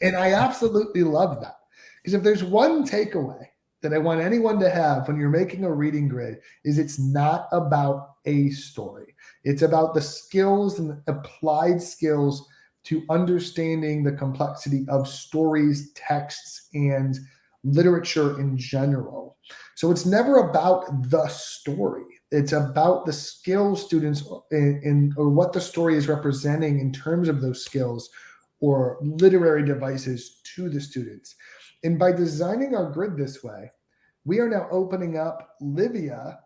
And I absolutely love that, because if there's one takeaway that I want anyone to have when you're making a reading grid, is it's not about a story. It's about the skills and applied skills to understanding the complexity of stories, texts, and literature in general. So it's never about the story. It's about the skills students or what the story is representing in terms of those skills or literary devices to the students. And by designing our grid this way, we are now opening up Livia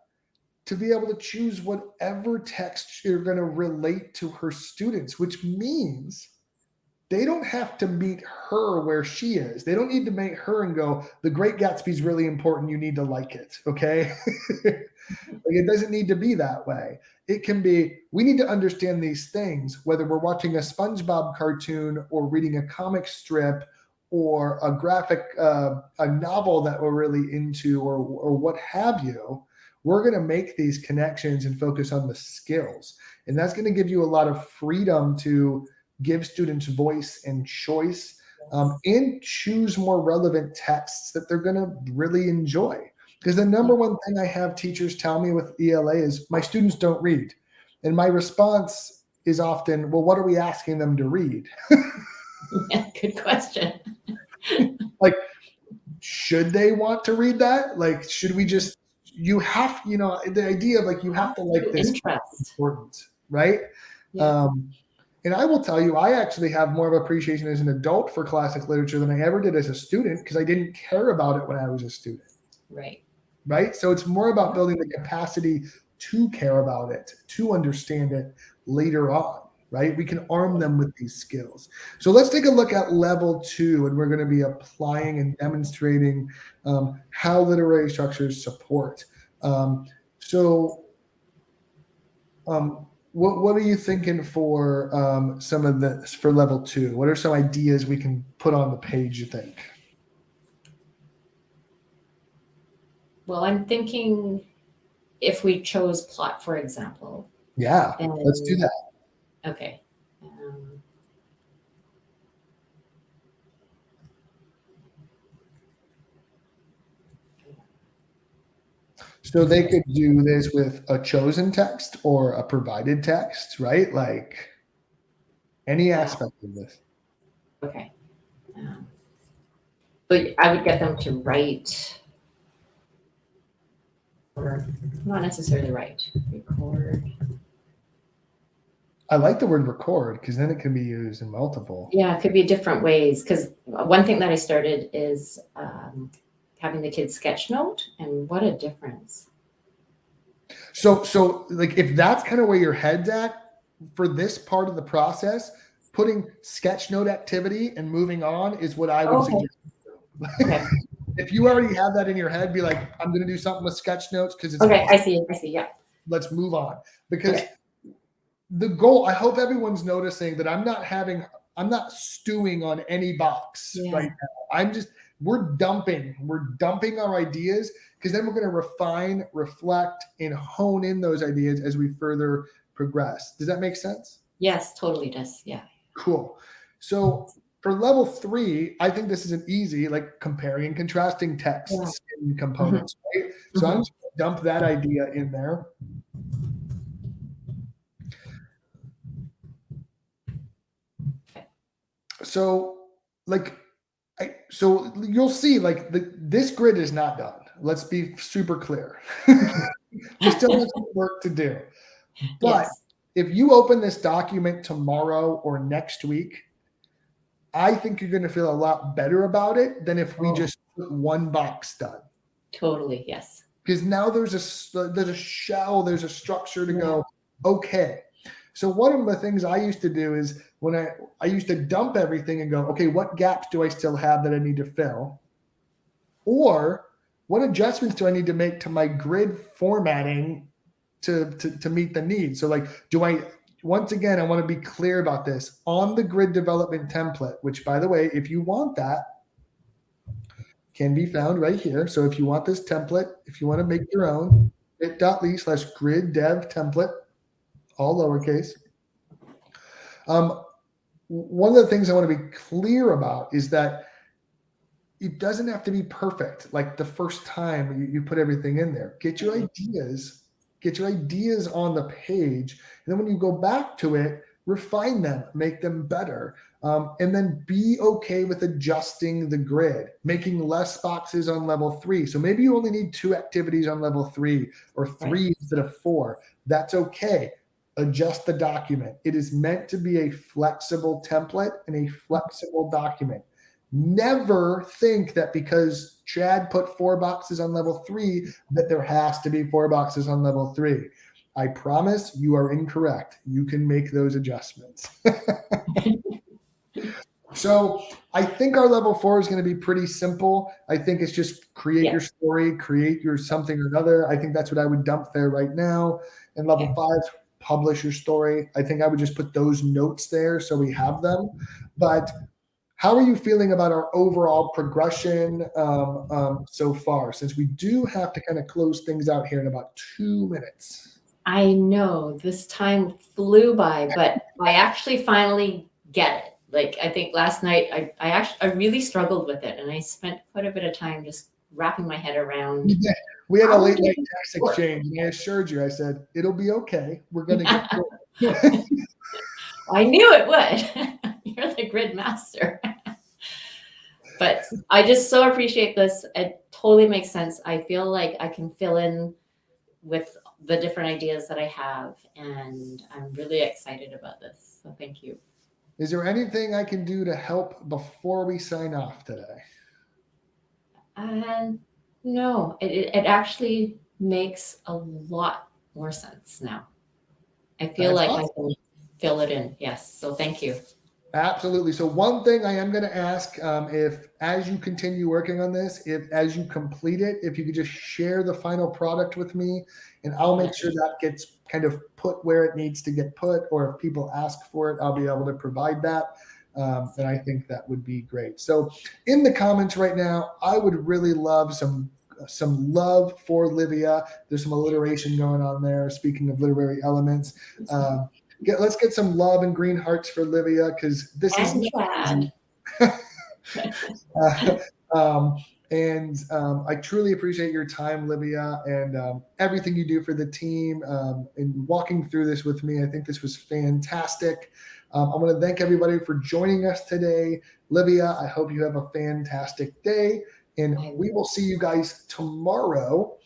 to be able to choose whatever text you're going to relate to her students, which means they don't have to meet her where she is. They don't need to meet her and go, The Great Gatsby is really important. You need to like it. Okay. It doesn't need to be that way. It can be, we need to understand these things, whether we're watching a SpongeBob cartoon or reading a comic strip or a graphic, a novel that we're really into, or what have you. We're going to make these connections and focus on the skills. And that's going to give you a lot of freedom to give students voice and choice, and choose more relevant texts that they're going to really enjoy. Because the number one thing I have teachers tell me with ELA is, my students don't read. And my response is often, well, what are we asking them to read? Yeah, good question. Like, should they want to read that? Like, should we just, the idea of like, you have to like this interest. Important, right? Yeah. And I will tell you, I actually have more of appreciation as an adult for classic literature than I ever did as a student, because I didn't care about it when I was a student. Right. So it's more about building the capacity to care about it, to understand it later on. Right? We can arm them with these skills. So let's take a look at level 2, and we're going to be applying and demonstrating how literary structures support. what are you thinking for some of this for level 2? What are some ideas we can put on the page, you think? Well, I'm thinking if we chose plot, for example. Yeah, let's do that. Okay. So they could do this with a chosen text or a provided text, right? Like any aspect of this. Okay. But I would get them to write, or not necessarily write, record. I like the word record because then it can be used in multiple. Yeah, it could be different ways. Because one thing that I started is having the kids sketch note, and what a difference. So like if that's kind of where your head's at for this part of the process, putting sketch note activity and moving on is what I would suggest. Okay. If you already have that in your head, be like, I'm going to do something with sketch notes because it's Okay, awesome. I see. Yeah. Let's move on because the goal. I hope everyone's noticing that I'm not stewing on any box right now. We're dumping our ideas because then we're going to refine, reflect, and hone in those ideas as we further progress. Does that make sense? Yes, totally does. Yeah. Cool. So for level 3, I think this is an easy, like comparing and contrasting texts and components, right? So I'm just going to dump that idea in there. So so you'll see like this grid is not done. Let's be super clear. We still have some work to do. But if you open this document tomorrow or next week, I think you're going to feel a lot better about it than if we just put one box done. Totally, yes. Because now there's a shell, there's a structure to go, okay. So one of the things I used to do is when I used to dump everything and go, okay, what gaps do I still have that I need to fill? Or what adjustments do I need to make to my grid formatting to meet the need? So like, once again, I want to be clear about this. On the grid development template, which by the way, if you want that, can be found right here. So if you want this template, if you want to make your own, bit.ly/grid dev template, all lowercase. One of the things I want to be clear about is that it doesn't have to be perfect. Like the first time you put everything in there, get your ideas on the page. And then when you go back to it, refine them, make them better. And then be okay with adjusting the grid, making less boxes on level 3. So maybe you only need 2 activities on level 3 or 3 instead of 4. That's okay. Adjust the document. It is meant to be a flexible template and a flexible document. Never think that because Chad put 4 boxes on level 3 that there has to be 4 boxes on level 3. I promise you are incorrect. You can make those adjustments. So I think our level 4 is going to be pretty simple. I think it's just create your story, create your something or another. I think that's what I would dump there right now. And level 5, publish your story. I think I would just put those notes there so we have them. But how are you feeling about our overall progression so far? Since we do have to kind of close things out here in about 2 minutes. I know this time flew by, but I actually finally get it. Like I think last night I really struggled with it, and I spent quite a bit of time just wrapping my head around. Yeah. We had a late night text exchange, and I assured you, I said, it'll be okay. We're going to get through it. I knew it would. You're the grid master. But I just so appreciate this. It totally makes sense. I feel like I can fill in with the different ideas that I have, and I'm really excited about this. So thank you. Is there anything I can do to help before we sign off today? No, it actually makes a lot more sense now. I feel like I can fill it in. Yes. So thank you. Absolutely. So one thing I am going to ask, if as you continue working on this, if as you complete it, if you could just share the final product with me, and I'll make sure that gets kind of put where it needs to get put, or if people ask for it, I'll be able to provide that. And I think that would be great. So in the comments right now, I would really love some love for Livia. There's some alliteration going on there. Speaking of literary elements, let's get some love and green hearts for Livia, because this And is Chad. I truly appreciate your time, Livia, and everything you do for the team, and walking through this with me. I think this was fantastic. I want to thank everybody for joining us today. Livia, I hope you have a fantastic day, and we will see you guys tomorrow,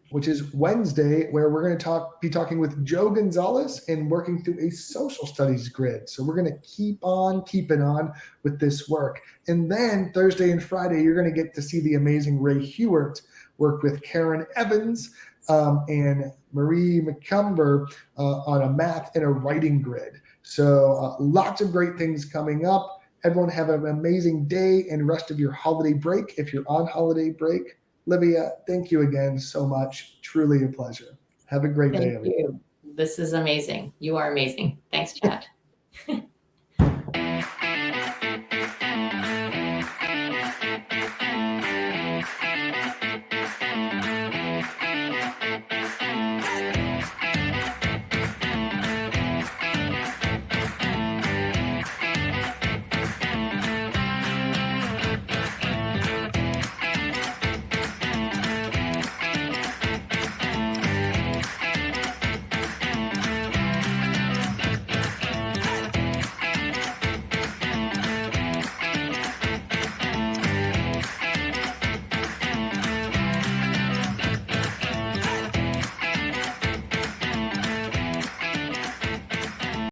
which is Wednesday, where we're going to be talking with Joe Gonzalez and working through a social studies grid. So we're going to keep on keeping on with this work. And then Thursday and Friday, you're going to get to see the amazing Ray Hewart work with Karen Evans and Marie McCumber on a math and a writing grid. So lots of great things coming up. Everyone have an amazing day and rest of your holiday break if you're on holiday break. Livia, thank you again so much. Truly a pleasure. Have a great day, everyone. Thank you. This is amazing. You are amazing. Thanks, Chad.